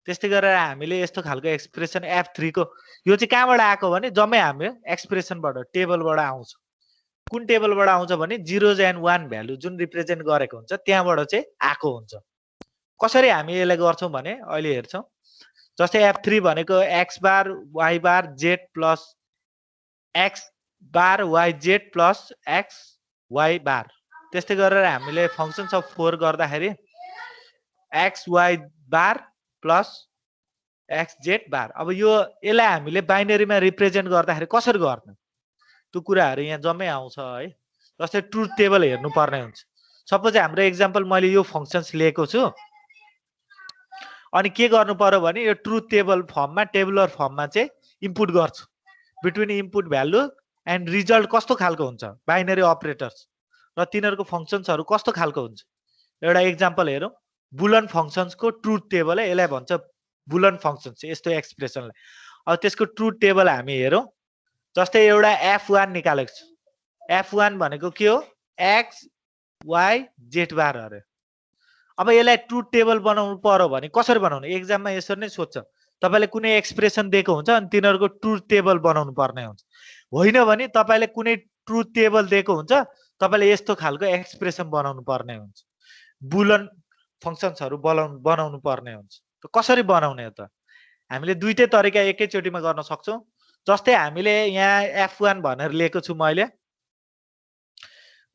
त्यस्तै गरेर हामीले यस्तो खालको एक्सप्रेसन f3 को यो चाहिँ कहाँबाट आएको भने जम्मै हाम्रो एक्सप्रेसनबाट टेबलबाट आउँछ कुन टेबलबाट आउँछ भने 0s and 1 भ्यालु जुन रिप्रेजेन्ट गरेको हुन्छ त्यहाँबाट चाहिँ आएको हुन्छ कसरी हामी यसलाई गर्छौं भने अहिले हेर्छौं जस्तै f3 भनेको x बार y बार z प्लस x बार yz प्लस x y बार त्यस्तै गरेर हामीले फंक्शन्स अफ 4 गर्दाखेरि x y बार प्लस xz बार अब यो यसलाई हामीले बाइनरीमा रिप्रेजेन्ट गर्दाखेरि कसरी गर्ने त्यो कुराहरु यहाँ जम्मै आउँछ है जस्तै ट्रुथ टेबल हेर्नु पर्ने हुन्छ सपोज हाम्रो एक्जाम्पल मैले यो फंक्शन्स लिएको छु अनि के गर्नु पर्यो भने यो ट्रुथ टेबल फर्ममा टेबुलर फर्ममा चाहिँ इनपुट गर्छु between input value and result कस्तो खालको हुन्छ बाइनरी अपरेटर्स र तिनीहरुको फंक्शन्सहरु कस्तो खालको हुन्छ एउटा एक्जाम्पल हेरौं बुलन फंक्शन्स को ट्रुथ टेबल है यसलाई भन्छ बुलन फंक्शन्स यस्तो एक्सप्रेसनलाई अब त्यसको ट्रुथ टेबल हामी हेरौं जस्तै एउटा f1 निकालेको छु f1 भनेको के हो x y z बार अरे अब यसलाई ट्रुथ टेबल बनाउनु पर्यो भने कसरी बनाउने एक्जाममा यसरी नै सोध्छ तपाईले कुनै एक्सप्रेसन दिएको हुन्छ अनि तिनीहरुको ट्रुथ टेबल बनाउनु पर्ने हुन्छ होइन भने तपाईले कुनै ट्रुथ टेबल दिएको हुन्छ तपाईले यस्तो खालको एक्सप्रेसन बनाउनु पर्ने हुन्छ बुलन फंक्शन्सहरु बनाउनु पर्ने हुन्छ त कसरी बनाउने त हामीले दुईटै तरिका एकैचोटीमा गर्न सक्छौं जस्तै हामीले यहाँ f1 भनेर लिएको छु मैले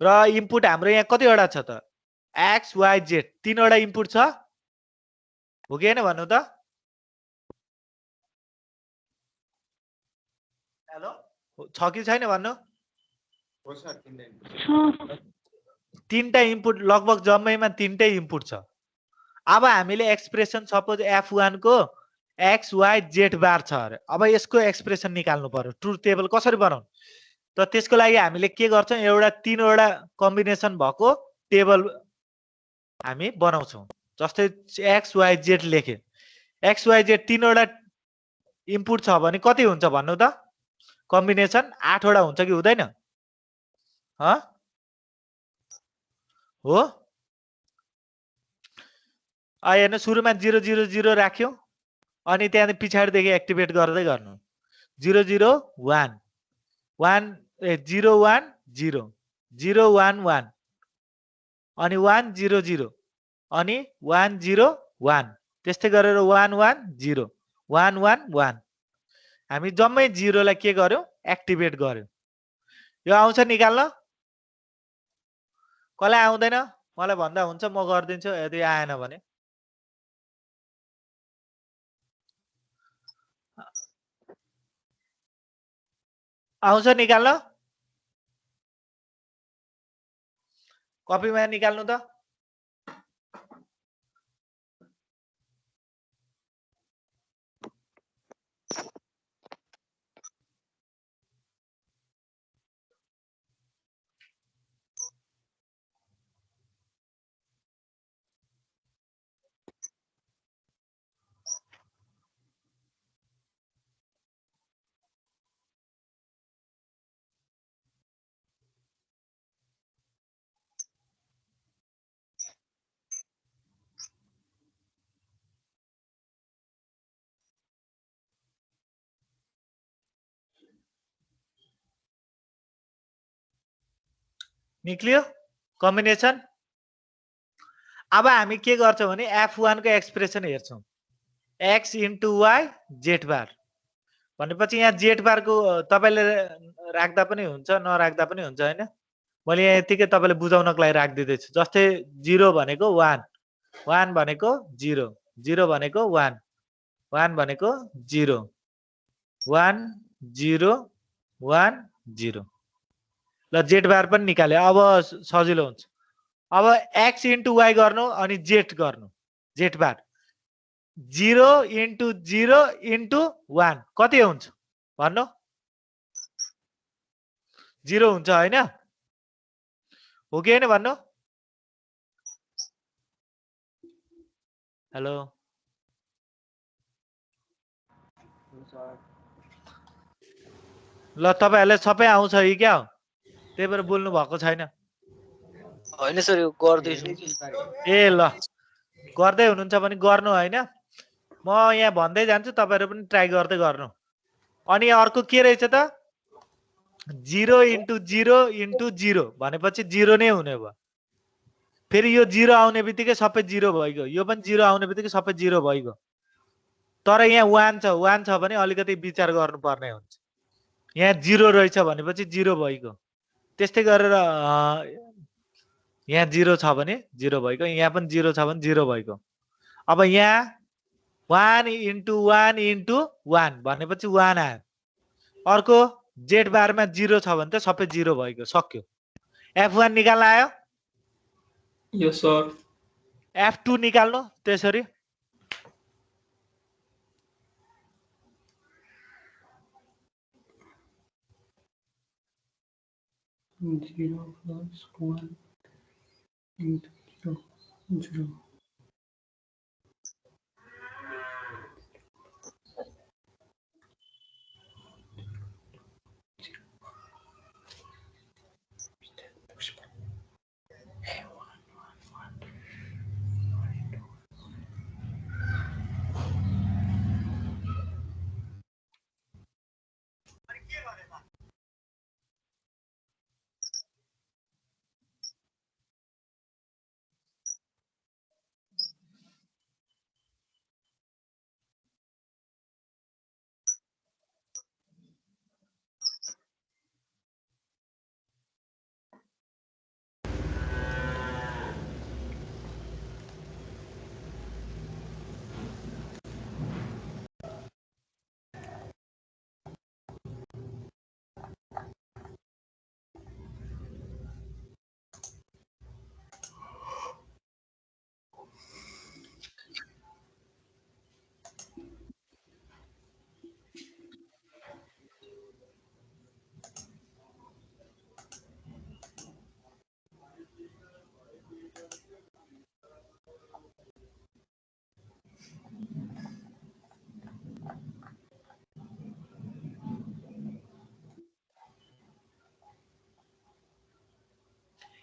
र इनपुट हाम्रो यहाँ कतिवटा छ त x y z तीनवटा इनपुट छ हो कि हैन भन्नु त हेलो छ कि छैन भन्नु तीनटा इनपुट लगभग जम्मैमा तीनटै इनपुट छ अब हामीले एक्सप्रेसन सपोज f1 को x y z बार छ अरे अब यसको एक्सप्रेसन निकाल्नु पर्यो ट्रुथ टेबल कसरी बनाउनु त त्यसको लागि हामीले के गर्छौं एउटा तीनवटा कम्बिनेसन भएको टेबल हामी बनाउँछौं जस्तै x y z लेखे x y z तीनवटा इनपुट छ भने कति हुन्छ भन्नु त कम्बिनेसन 8 वटा हुन्छ कि हुँदैन ह हो आ हेर्नु सुरुमा 0 0 0 राख्यो अनि त्यहाँ पछाडीदेखि एक्टिभेट गर्दै गर्नु 0 0 1 1 0 1 0 0 1 1 अनि 1 0 0 अनि 1 0 1 त्यस्तै गरेर 1 1 0 1 1 1 हामी जम्मै 0 लाई के गर्यो एक्टिभेट गर्यो यो आउँछ निकाल्न कसलाई आउँदैन मलाई भन्दा हुन्छ म गर्दिन्छु यदि आएन भने आउँछ निकाल्न कपीमा निकाल्नु त निक्लियो कम्बिनेसन अब हामी के गर्छौं भने f1 को एक्सप्रेसन हेर्छौं x * y z बार भनेपछि यहाँ z बार को तपाईले राख्दा पनि हुन्छ नराख्दा पनि हुन्छ हैन मैले यहाँ यतिकै तपाईले बुझाउनको लागि राख्दिदै छु जस्तै 0 भनेको 1 1 भनेको 0 0 भनेको 1 1 भनेको 0 1 0 1 0 ल z बार पनि निकाले अब सजिलो हुन्छ अब x * y गर्नु अनि z गर्नु z बार 0 * 0 * 1 कति हुन्छ भन्नु 0 हुन्छ हैन हो कि हैन भन्नु हेलो ल तपाईहरुले सबै आउँछ कि क्या हो त्यही भएर बोल्नु भएको छैन होइन सर यो गर्दैछु ए ल गर्दै हुनुहुन्छ भने गर्नु हैन म यहाँ भन्दै जान्छु तपाईहरु पनि ट्राई गर्दै गर्नु अनि अर्को के रहेछ त 0 * 0 * 0 भनेपछि 0 नै हुने भयो फेरि यो 0 आउने बित्तिकै सबै 0 भइगयो यो पनि 0 आउने बित्तिकै सबै 0 भइगयो तर यहाँ 1 छ भने अलिकति विचार गर्नुपर्ने हुन्छ यहाँ 0 रहेछ भनेपछि 0 भइगयो त्यस्तै गरेर यहाँ 0 छ भने 0 भइगयो यहाँ पनि 0 छ भने 0 भइगयो अब यहाँ 1 * 1 * 1 भनेपछि 1 आयो अर्को z बारमा 0 छ भने त सबै 0 भइगयो सक्यो f1 निकाल्न आयो Yes, sir. f2 निकाल्नु त्यसरी 0 plus 1 into 0, 0.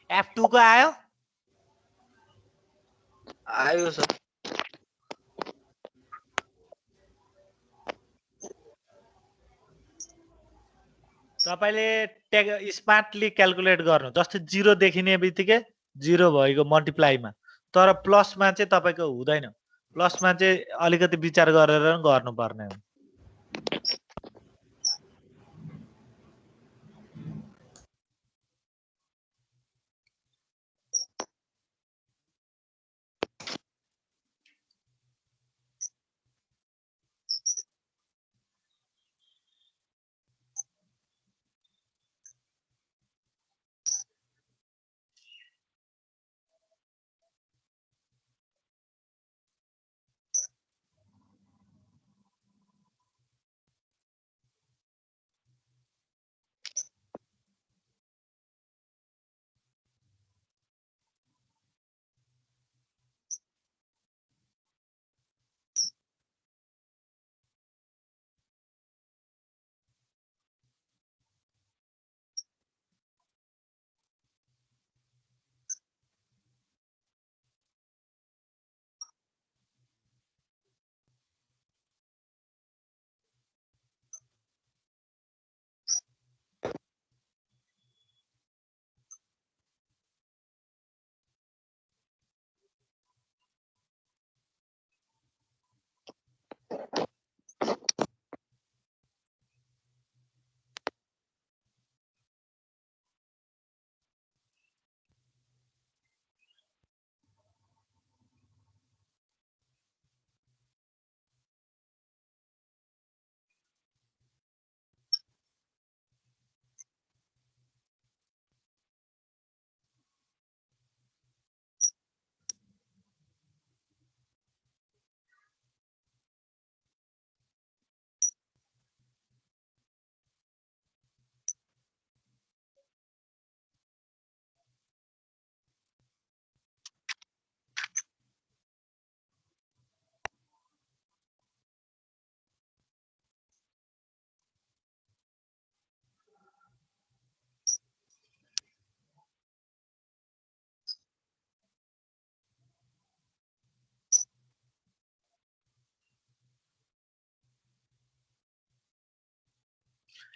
f2 को आयो आयो सर तपाईले स्मार्टली क्याल्कुलेट गर्नु जस्तै 0 देखिने बित्तिकै 0 भइगयो मल्टिप्लाईमा तर प्लसमा चाहिँ तपाईको हुँदैन प्लसमा चाहिँ अलिकति विचार गरेर गर्नुपर्ने हो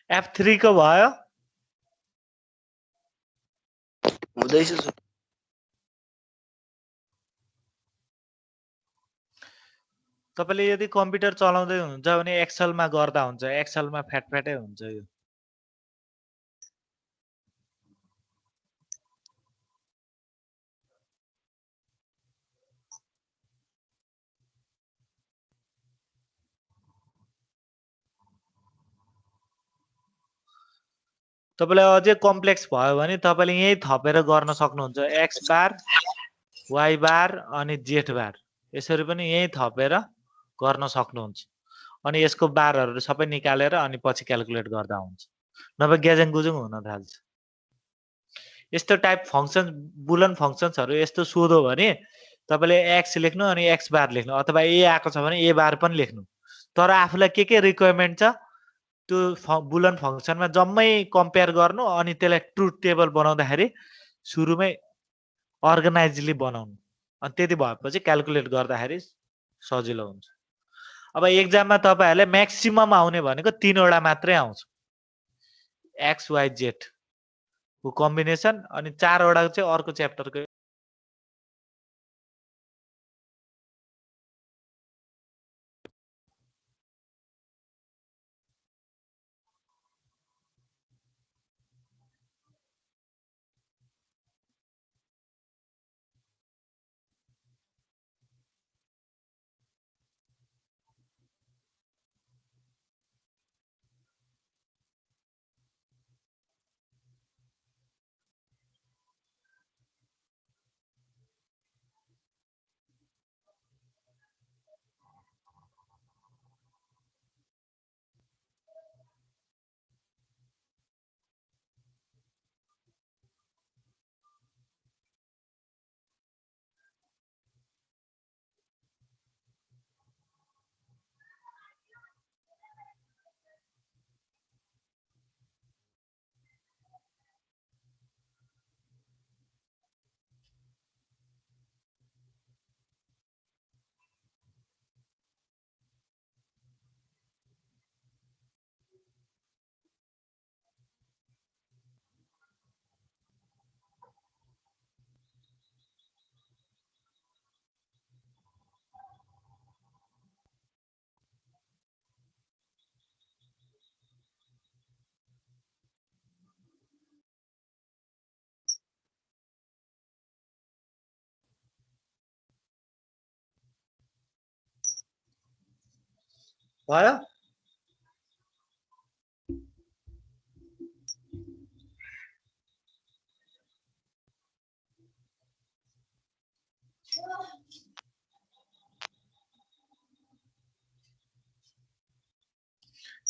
F3 को भयो हुँदैछ सर। तपाईले यदि कम्प्युटर चलाउँदै हुनुहुन्छ भने एक्सेलमा गर्दा हुन्छ एक्सेलमा फ्याटफ्याटै हुन्छ यो तपाईलाई अझै कम्प्लेक्स भयो भने तपाईले यही थपेर गर्न सक्नुहुन्छ x बार y बार अनि z बार यसरी पनि यही थपेर गर्न सक्नुहुन्छ अनि यसको बारहरु सबै निकालेर अनि पछि क्याल्कुलेट गर्दा हुन्छ नभए ग्याजङ गुजुङ हुन थाल्छ यस्तो टाइप फंक्सन बुलन फंक्सन्सहरु यस्तो सोधो भने तपाईले x लेख्नु अनि x बार लेख्नु अथवा a आएको छ भने a बार पनि लेख्नु तर आफुलाई के रिक्वायरमेन्ट छ त्यो बुलन फंक्सनमा जम्मै कम्पेयर गर्नु अनि त्यसलाई ट्रुथ टेबल बनाउँदाखेरि सुरुमै अर्गनाइजली बनाउनु अनि त्यति भएपछि क्याल्कुलेट गर्दाखेरि सजिलो हुन्छ अब एक्जाममा तपाईहरुले म्याक्सिमम आउने भनेको 3 वटा मात्रै आउँछ x y z को कम्बिनेसन अनि 4 वटा चाहिँ अर्को च्याप्टरको भयो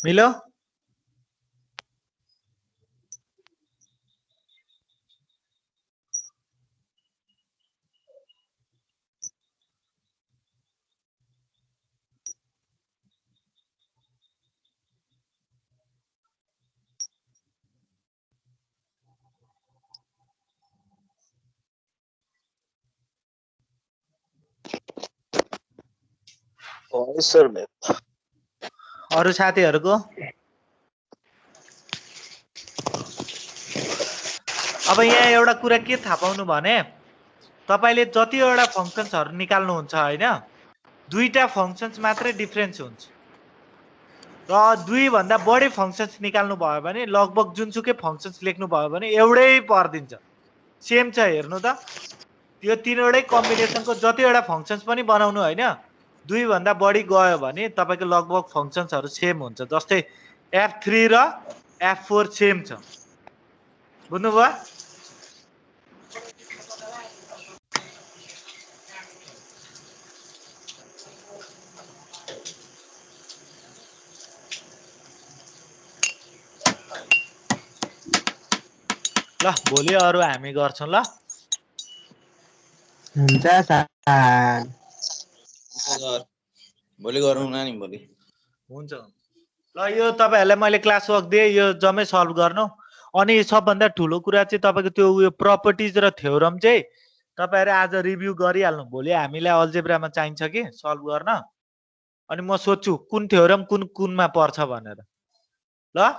मिलो भयो सर अरु साथीहरुको अब यहाँ एउटा कुरा के थाहा पाउनु भने तपाईले जतिवटा फंक्सन्सहरु निकाल्नु हुन्छ हैन दुईटा फंक्सन्स मात्रै डिफरेन्स हुन्छ र दुई भन्दा बढी फंक्सन्स निकाल्नु भयो भने लगभग जुनसुकै फंक्सन्स लेख्नु भयो भने एउटै पर्दिन्छ सेम छ हेर्नु त त्यो तीनवटै कम्बिनेसनको जतिवटा फंक्सन्स पनि बनाउनु हैन दुई भन्दा बढी गयो भने तपाईको लगभग फंक्सन्सहरु सेम हुन्छ जस्तै f3 र f4 सेम छ बुझ्नुभयो ल भोलि अरु हामी गर्छौं ल हुन्छ सर भोलि गरौँ न नि भोलि हुन्छ ल यो तपाईहरुलाई मैले क्लास वर्क दिए यो जम्मै सल्भ गर्नु अनि सबभन्दा ठूलो कुरा चाहिँ तपाईको त्यो उयो प्रपर्टिज र थ्योरम चाहिँ तपाईहरु आज रिभ्यु गरिहाल्नु भोलि हामीलाई अल्जेब्रामा चाहिन्छ कि सल्भ गर्न अनि म सोध्छु कुन थ्योरम कुनमा पर्छ भनेर ल